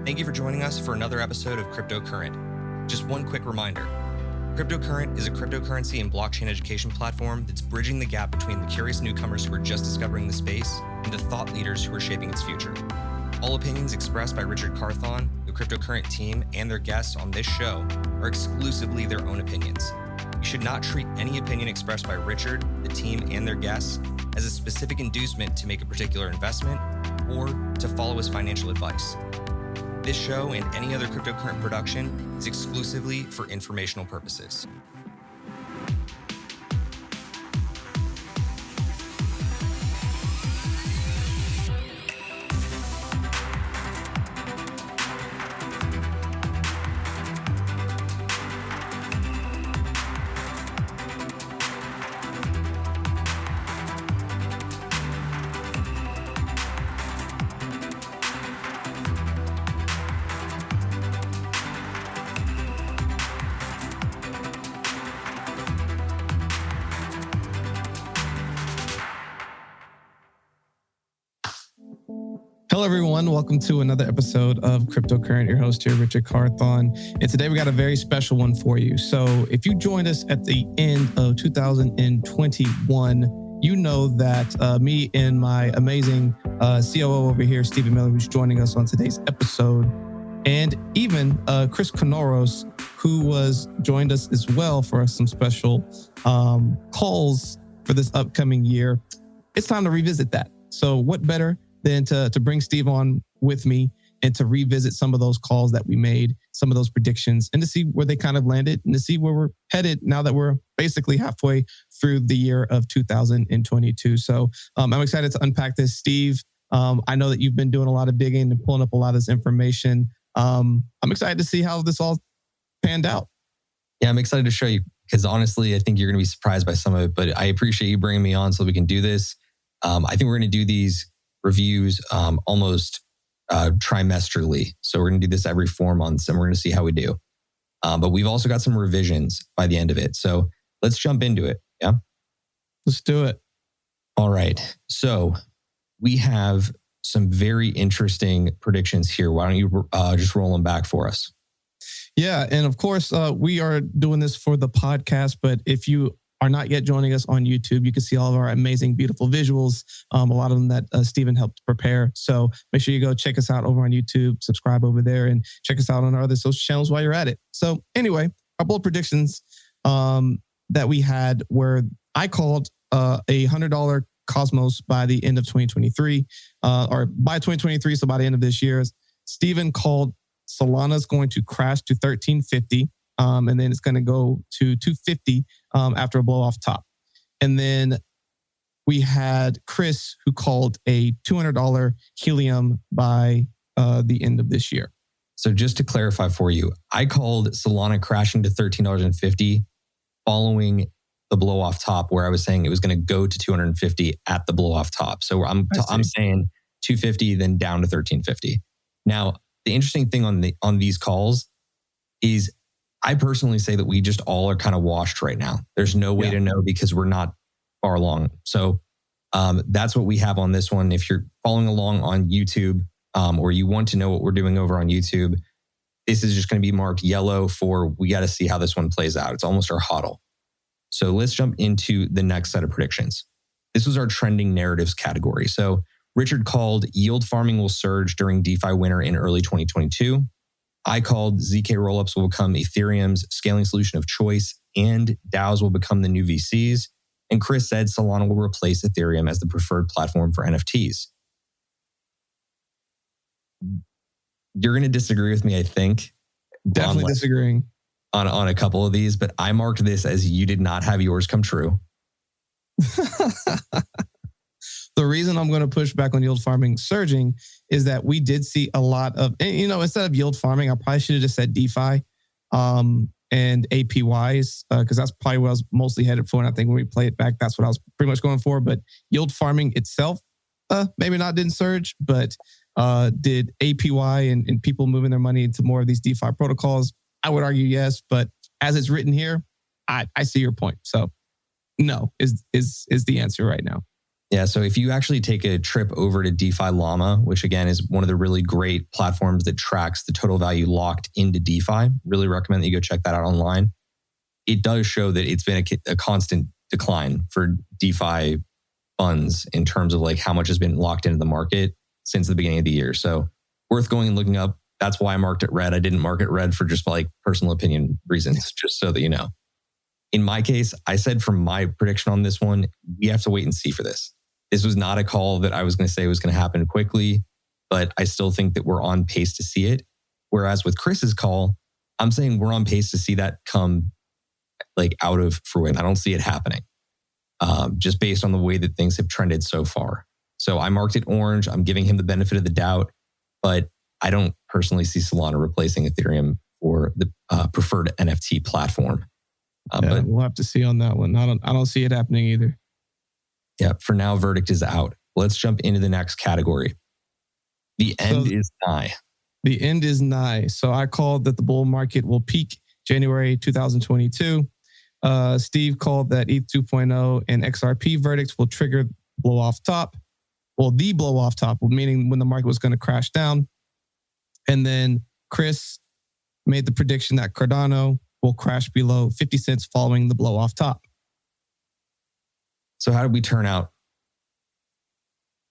Thank you for joining us for another episode of Cryptocurrent. Just one quick reminder. Cryptocurrent is a cryptocurrency and blockchain education platform that's bridging the gap between the curious newcomers who are just discovering the space and the thought leaders who are shaping its future. All opinions expressed by Richard Carthon, the Cryptocurrent team, and their guests on this show are exclusively their own opinions. You should not treat any opinion expressed by Richard, the team, and their guests as a specific inducement to make a particular investment or to follow as financial advice. This show and any other Cryptocurrent production is exclusively for informational purposes. Hello, everyone. Welcome to another episode of Cryptocurrent. Your host here, Richard Carthon. And today we got a very special one for you. So if you joined us at the end of 2021, you know that me and my amazing COO over here, Stephen Miller, who's joining us on today's episode, and even Chris Canoros, who joined us as well for some special calls for this upcoming year. It's time to revisit that. So what better than to bring Steve on with me and to revisit some of those calls that we made, some of those predictions, and to see where they kind of landed and to see where we're headed now that we're basically halfway through the year of 2022. So I'm excited to unpack this. Steve, I know that you've been doing a lot of digging and pulling up a lot of this information. I'm excited to see how this all panned out. Yeah, I'm excited to show you because honestly, I think you're going to be surprised by some of it, but I appreciate you bringing me on so we can do this. I think we're going to do these reviews almost trimesterally. So we're going to do this every 4 months and we're going to see how we do. But we've also got some revisions by the end of it. So let's jump into it. Yeah. Let's do it. All right. So we have some very interesting predictions here. Why don't you just roll them back for us? Yeah. And of course, we are doing this for the podcast, but if you are not yet joining us on YouTube, you can see all of our amazing, beautiful visuals, a lot of them that Stephen helped prepare. So make sure you go check us out over on YouTube, subscribe over there, and check us out on our other social channels while you're at it. So anyway, our bold predictions that we had were I called a $100 Cosmos by the end of 2023, or by 2023, so by the end of this year. Stephen called Solana's going to crash to 1350. And then it's going to go to 250 after a blow off top. And then we had Chris who called a $200 helium by the end of this year. So just to clarify for you, I called Solana crashing to $13.50 following the blow off top, where I was saying it was going to go to 250 at the blow off top. So I'm saying 250, then down to 1350. Now, the interesting thing on these calls is I personally say that we just all are kind of washed right now. There's no way to know because we're not far along. So that's what we have on this one. If you're following along on YouTube or you want to know what we're doing over on YouTube, this is just going to be marked yellow for we got to see how this one plays out. It's almost our HODL. So let's jump into the next set of predictions. This was our trending narratives category. So Richard called yield farming will surge during DeFi winter in early 2022. I called ZK rollups will become Ethereum's scaling solution of choice and DAOs will become the new VCs. And Chris said Solana will replace Ethereum as the preferred platform for NFTs. You're going to disagree with me, I think. Definitely disagreeing. On a couple of these, but I marked this as you did not have yours come true. The reason I'm going to push back on yield farming surging is that we did see a lot of, instead of yield farming, I probably should have just said DeFi and APYs, because that's probably what I was mostly headed for. And I think when we play it back, that's what I was pretty much going for. But yield farming itself, maybe not didn't surge, but did APY and people moving their money into more of these DeFi protocols? I would argue yes, but as it's written here, I see your point. So no is the answer right now. Yeah. So if you actually take a trip over to DeFi Llama, which again is one of the really great platforms that tracks the total value locked into DeFi, really recommend that you go check that out online. It does show that it's been a constant decline for DeFi funds in terms of like how much has been locked into the market since the beginning of the year. So worth going and looking up. That's why I marked it red. I didn't mark it red for just like personal opinion reasons, just so that you know. In my case, I said from my prediction on this one, we have to wait and see for this. This was not a call that I was going to say was going to happen quickly, but I still think that we're on pace to see it. Whereas with Chris's call, I'm saying we're on pace to see that come like out of fruition. I don't see it happening, just based on the way that things have trended so far. So I marked it orange. I'm giving him the benefit of the doubt, but I don't personally see Solana replacing Ethereum for the preferred NFT platform. But we'll have to see on that one. I don't see it happening either. Yeah, for now, verdict is out. Let's jump into the next category. The end is nigh. The end is nigh. So I called that the bull market will peak January 2022. Steve called that ETH 2.0 and XRP verdicts will trigger blow off top. Well, the blow off top, meaning when the market was going to crash down. And then Chris made the prediction that Cardano will crash below 50 cents following the blow off top. So how did we turn out?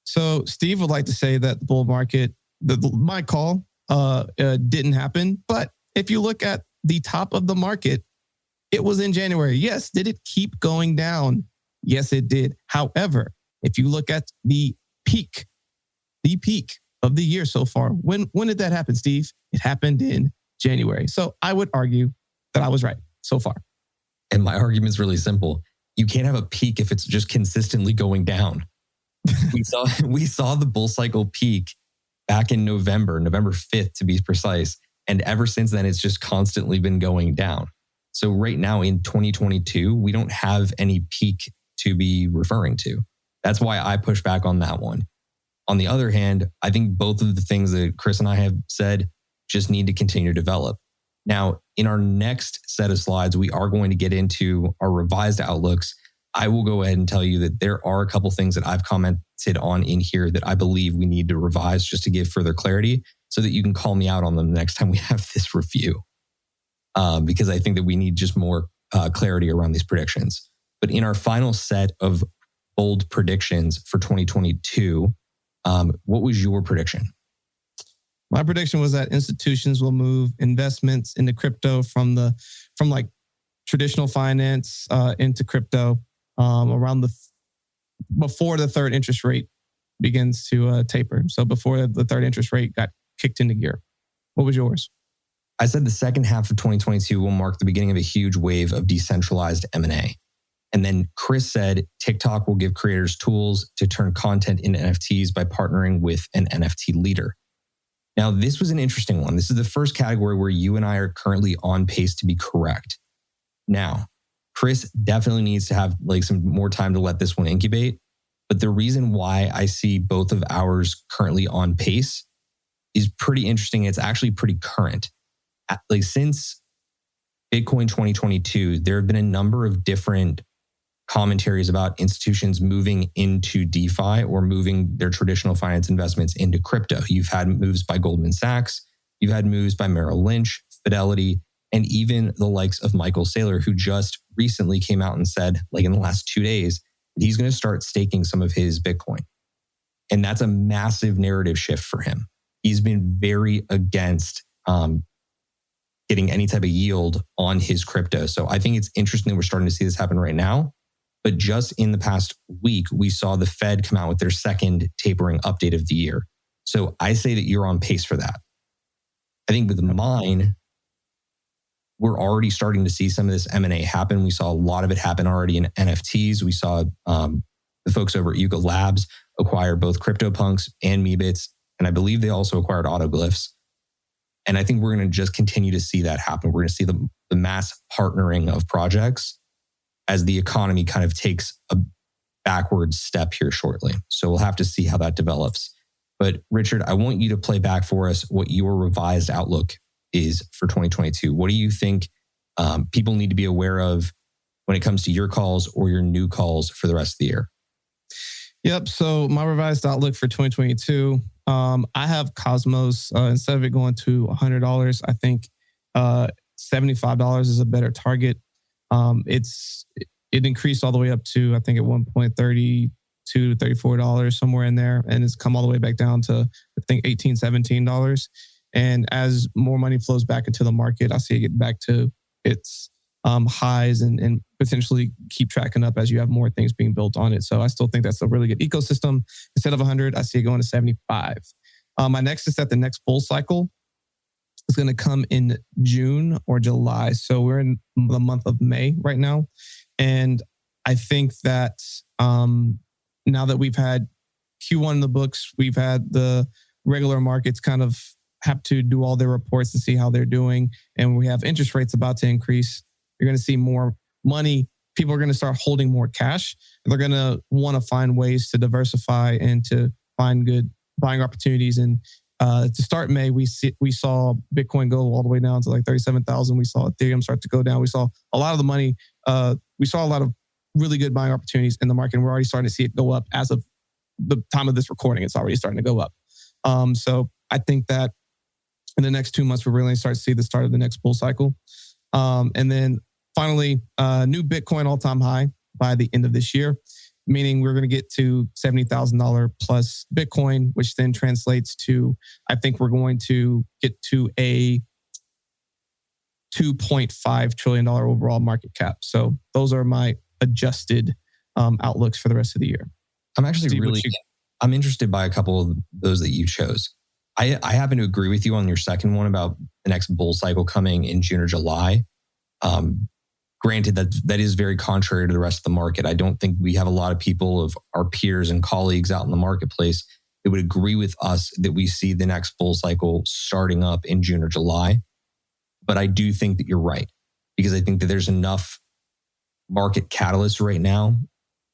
So Steve would like to say that the bull market, my call didn't happen. But if you look at the top of the market, it was in January. Yes. Did it keep going down? Yes, it did. However, if you look at the peak of the year so far, when did that happen, Steve? It happened in January. So I would argue that I was right so far. And my argument is really simple. You can't have a peak if it's just consistently going down. We saw the bull cycle peak back in November 5th to be precise. And ever since then, it's just constantly been going down. So right now in 2022, we don't have any peak to be referring to. That's why I push back on that one. On the other hand, I think both of the things that Chris and I have said just need to continue to develop. Now, in our next set of slides, we are going to get into our revised outlooks. I will go ahead and tell you that there are a couple things that I've commented on in here that I believe we need to revise just to give further clarity so that you can call me out on them the next time we have this review. Because I think that we need just more clarity around these predictions. But in our final set of bold predictions for 2022, what was your prediction? My prediction was that institutions will move investments into crypto from like traditional finance into crypto before the third interest rate begins to taper. So before the third interest rate got kicked into gear. What was yours? I said the second half of 2022 will mark the beginning of a huge wave of decentralized M&A. And then Chris said TikTok will give creators tools to turn content into NFTs by partnering with an NFT leader. Now, this was an interesting one. This is the first category where you and I are currently on pace to be correct. Now, Chris definitely needs to have like some more time to let this one incubate. But the reason why I see both of ours currently on pace is pretty interesting. It's actually pretty current. Like since Bitcoin 2022, there have been a number of different commentaries about institutions moving into DeFi or moving their traditional finance investments into crypto. You've had moves by Goldman Sachs, you've had moves by Merrill Lynch, Fidelity, and even the likes of Michael Saylor, who just recently came out and said, like in the last 2 days, that he's going to start staking some of his Bitcoin. And that's a massive narrative shift for him. He's been very against getting any type of yield on his crypto. So I think it's interesting that we're starting to see this happen right now. But just in the past week, we saw the Fed come out with their second tapering update of the year. So I say that you're on pace for that. I think with mine, we're already starting to see some of this M&A happen. We saw a lot of it happen already in NFTs. We saw the folks over at Yuga Labs acquire both CryptoPunks and Meebits. And I believe they also acquired Autoglyphs. And I think we're going to just continue to see that happen. We're going to see the mass partnering of projects as the economy kind of takes a backward step here shortly. So we'll have to see how that develops. But Richard, I want you to play back for us what your revised outlook is for 2022. What do you think people need to be aware of when it comes to your calls or your new calls for the rest of the year? Yep. So my revised outlook for 2022, I have Cosmos. Instead of it going to $100, I think $75 is a better target. It increased all the way up to, I think, at one point $32 to $34, somewhere in there, and it's come all the way back down to, I think, $18, $17. And as more money flows back into the market, I see it get back to its highs and potentially keep tracking up as you have more things being built on it. So I still think that's a really good ecosystem. Instead of 100, I see it going to 75. My next is that the next bull cycle is going to come in June or July. So we're in the month of May right now. And I think that now that we've had Q1 in the books, we've had the regular markets kind of have to do all their reports and see how they're doing. And we have interest rates about to increase. You're going to see more money. People are going to start holding more cash. They're going to want to find ways to diversify and to find good buying opportunities. And to start May, we saw Bitcoin go all the way down to like 37,000. We saw Ethereum start to go down. We saw a lot of the money. We saw a lot of really good buying opportunities in the market. And we're already starting to see it go up as of the time of this recording. It's already starting to go up. So I think that in the next 2 months, we're really starting to see the start of the next bull cycle. And then finally, new Bitcoin all-time high by the end of this year, meaning we're going to get to $70,000 plus Bitcoin, which then translates to, I think we're going to get to a $2.5 trillion overall market cap. So those are my adjusted outlooks for the rest of the year. I'm actually I'm interested by a couple of those that you chose. I happen to agree with you on your second one about the next bull cycle coming in June or July. Granted, that is very contrary to the rest of the market. I don't think we have a lot of people of our peers and colleagues out in the marketplace that would agree with us that we see the next bull cycle starting up in June or July. But I do think that you're right, because I think that there's enough market catalysts right now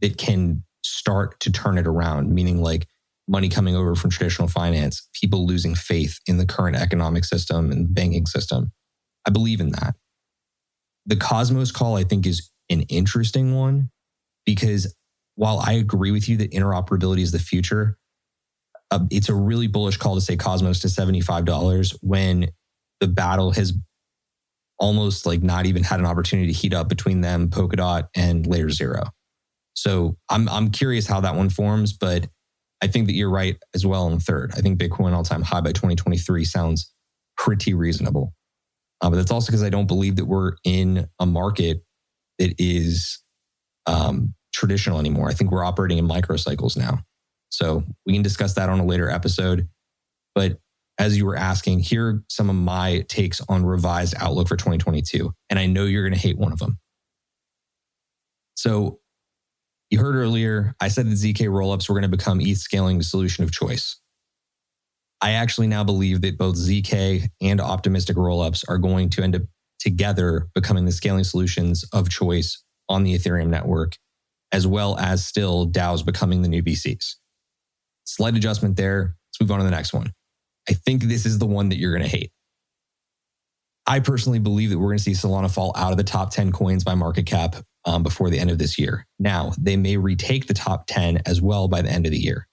that can start to turn it around, meaning like money coming over from traditional finance, people losing faith in the current economic system and the banking system. I believe in that. The Cosmos call, I think, is an interesting one, because while I agree with you that interoperability is the future, it's a really bullish call to say Cosmos to $75 when the battle has almost like not even had an opportunity to heat up between them, Polkadot and Layer Zero. So I'm curious how that one forms, but I think that you're right as well on the third. I think Bitcoin all-time high by 2023 sounds pretty reasonable. But that's also because I don't believe that we're in a market that is traditional anymore. I think we're operating in microcycles now. So we can discuss that on a later episode. But as you were asking, here are some of my takes on revised outlook for 2022. And I know you're going to hate one of them. So you heard earlier, I said that ZK rollups were going to become ETH scaling the solution of choice. I actually now believe that both ZK and optimistic rollups are going to end up together becoming the scaling solutions of choice on the Ethereum network, as well as still DAOs becoming the new VCs. Slight adjustment there. Let's move on to the next one. I think this is the one that you're going to hate. I personally believe that we're going to see Solana fall out of the top 10 coins by market cap before the end of this year. Now, they may retake the top 10 as well by the end of the year.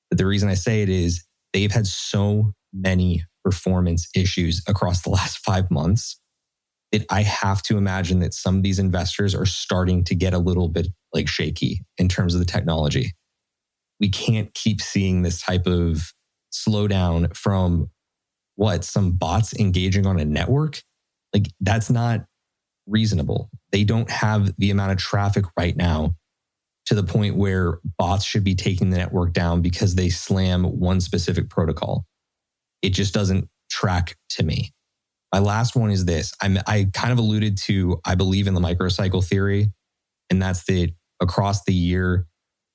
But the reason I say it is they've had so many performance issues across the last 5 months that I have to imagine that some of these investors are starting to get a little bit like shaky in terms of the technology. We can't keep seeing this type of slowdown from some bots engaging on a network. Like, that's not reasonable. They don't have the amount of traffic right now to the point where bots should be taking the network down because they slam one specific protocol. It just doesn't track to me. My last one is this. I kind of alluded to, I believe in the microcycle theory, and that's that across the year,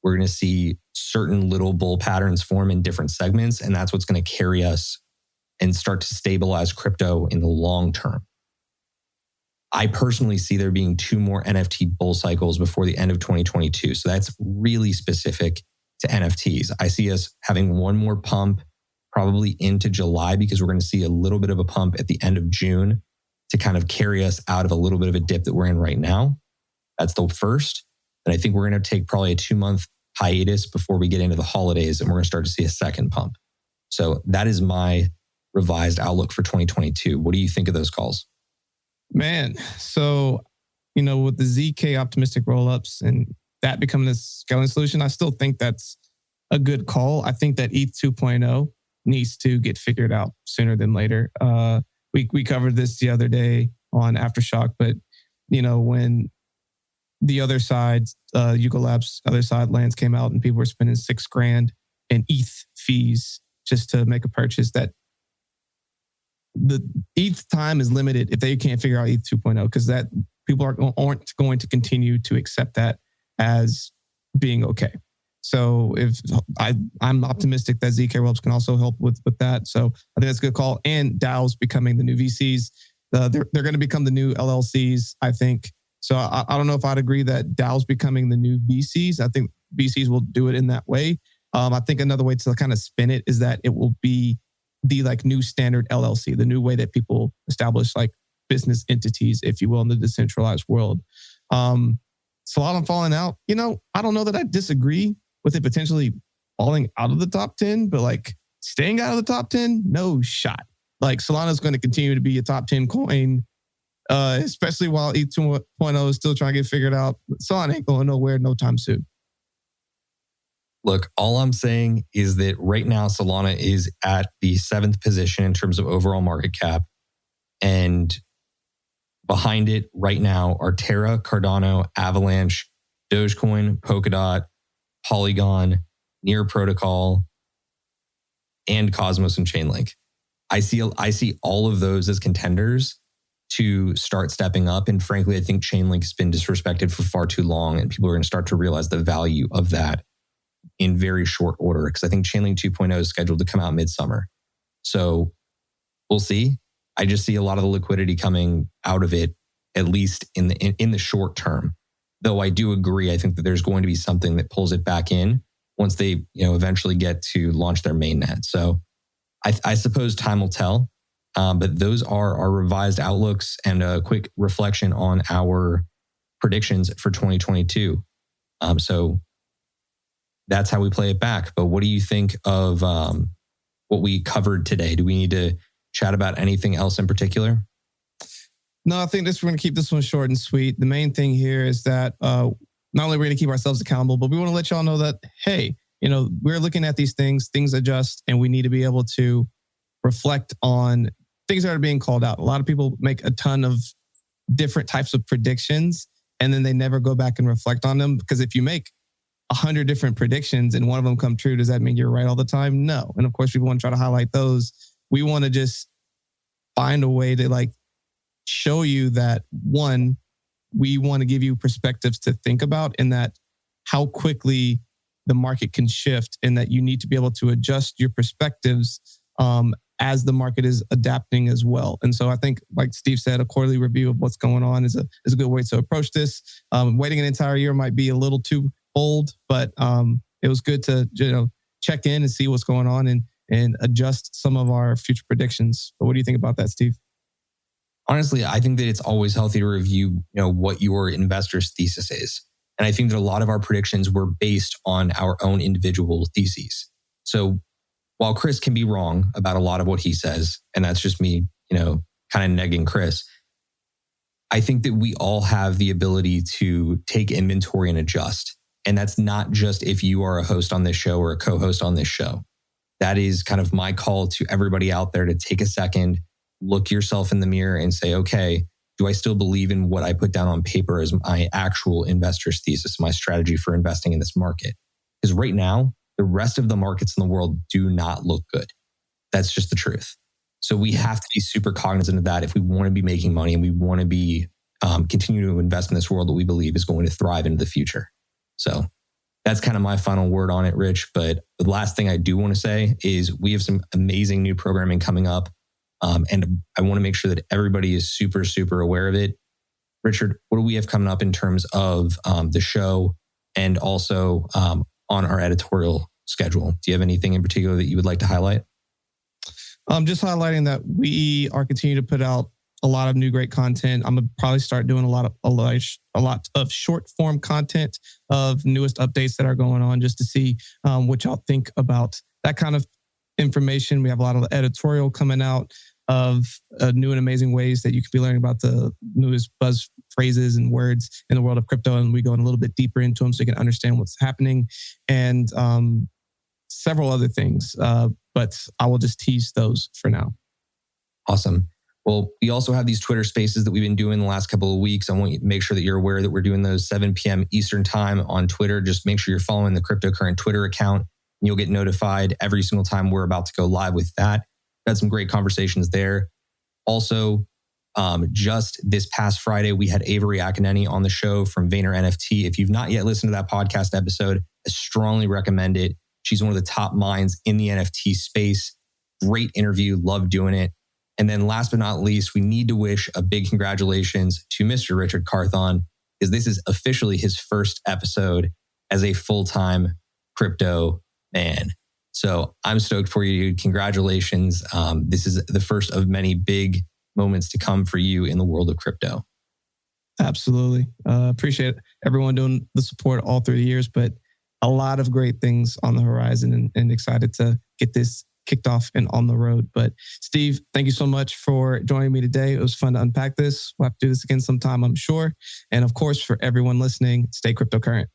we're going to see certain little bull patterns form in different segments, and that's what's going to carry us and start to stabilize crypto in the long term. I personally see there being 2 more NFT bull cycles before the end of 2022. So that's really specific to NFTs. I see us having one more pump probably into July, because we're going to see a little bit of a pump at the end of June to kind of carry us out of a little bit of a dip that we're in right now. That's the first. And I think we're going to take probably a 2-month hiatus before we get into the holidays, and we're going to start to see a second pump. So that is my revised outlook for 2022. What do you think of those calls? Man, so, with the ZK optimistic rollups and that becoming the scaling solution, I still think that's a good call. I think that ETH 2.0 needs to get figured out sooner than later. We covered this the other day on Aftershock, but when the other side, Yuga Labs other side lands came out and people were spending $6,000 in ETH fees just to make a purchase, that the ETH time is limited if they can't figure out ETH 2.0, because that people aren't going to continue to accept that as being okay. So if I'm optimistic that ZK Rollups can also help with that. So I think that's a good call. And DAOs becoming the new VCs. They're going to become the new LLCs, I think. So I don't know if I'd agree that DAOs becoming the new VCs. I think VCs will do it in that way. I think another way to kind of spin it is that it will be the new standard LLC, the new way that people establish business entities, if you will, in the decentralized world. Solana falling out, I don't know that I disagree with it potentially falling out of the top 10, but staying out of the top 10, no shot. Solana is going to continue to be a top 10 coin, especially while ETH 2.0 is still trying to get figured out. Solana ain't going nowhere no time soon. Look, all I'm saying is that right now Solana is at the 7th position in terms of overall market cap. And behind it right now are Terra, Cardano, Avalanche, Dogecoin, Polkadot, Polygon, Near Protocol, and Cosmos and Chainlink. I see all of those as contenders to start stepping up. And frankly, I think Chainlink has been disrespected for far too long, and people are going to start to realize the value of that in very short order, because I think Chainlink 2.0 is scheduled to come out midsummer. So we'll see. I just see a lot of the liquidity coming out of it, at least in the short term. Though I do agree, I think that there's going to be something that pulls it back in once they eventually get to launch their mainnet. So I suppose time will tell. But those are our revised outlooks and a quick reflection on our predictions for 2022. So that's how we play it back. But what do you think of what we covered today? Do we need to chat about anything else in particular? No, I think we're going to keep this one short and sweet. The main thing here is that not only are we going to keep ourselves accountable, but we want to let y'all know that, hey, we're looking at these things adjust, and we need to be able to reflect on things that are being called out. A lot of people make a ton of different types of predictions, and then they never go back and reflect on them. Because if you make 100 different predictions and one of them come true, does that mean you're right all the time? No. And of course, we want to try to highlight those. We want to just find a way to show you that, one, we want to give you perspectives to think about, and that how quickly the market can shift, and that you need to be able to adjust your perspectives as the market is adapting as well. And so I think, like Steve said, a quarterly review of what's going on is a good way to approach this. Waiting an entire year might be a little too old, but it was good to check in and see what's going on and adjust some of our future predictions. But what do you think about that, Steve? Honestly, I think that it's always healthy to review, what your investor's thesis is. And I think that a lot of our predictions were based on our own individual theses. So while Chris can be wrong about a lot of what he says, and that's just me, kind of negging Chris, I think that we all have the ability to take inventory and adjust. And that's not just if you are a host on this show or a co-host on this show. That is kind of my call to everybody out there to take a second, look yourself in the mirror and say, okay, do I still believe in what I put down on paper as my actual investor's thesis, my strategy for investing in this market? Because right now, the rest of the markets in the world do not look good. That's just the truth. So we have to be super cognizant of that if we want to be making money and we want to be continue to invest in this world that we believe is going to thrive into the future. So that's kind of my final word on it, Rich. But the last thing I do want to say is we have some amazing new programming coming up. And I want to make sure that everybody is super, super aware of it. Richard, what do we have coming up in terms of the show and also on our editorial schedule? Do you have anything in particular that you would like to highlight? Just highlighting that we are continuing to put out a lot of new great content. I'm gonna probably start doing a lot of short form content of newest updates that are going on, just to see what y'all think about that kind of information. We have a lot of editorial coming out of new and amazing ways that you can be learning about the newest buzz phrases and words in the world of crypto. And we go in a little bit deeper into them so you can understand what's happening, and several other things. But I will just tease those for now. Awesome. Well, we also have these Twitter spaces that we've been doing the last couple of weeks. I want you to make sure that you're aware that we're doing those 7 p.m. Eastern time on Twitter. Just make sure you're following the Cryptocurrent Twitter account, and you'll get notified every single time we're about to go live with that. We've had some great conversations there. Also, just this past Friday, we had Avery Akineni on the show from Vayner NFT. If you've not yet listened to that podcast episode, I strongly recommend it. She's one of the top minds in the NFT space. Great interview. Love doing it. And then last but not least, we need to wish a big congratulations to Mr. Richard Carthon, because this is officially his first episode as a full-time crypto man. So I'm stoked for you, dude. Congratulations. This is the first of many big moments to come for you in the world of crypto. Absolutely. Appreciate everyone doing the support all through the years, but a lot of great things on the horizon, and excited to get this kicked off and on the road. But Steve, thank you so much for joining me today. It was fun to unpack this. We'll have to do this again sometime, I'm sure. And of course, for everyone listening, stay cryptocurrent.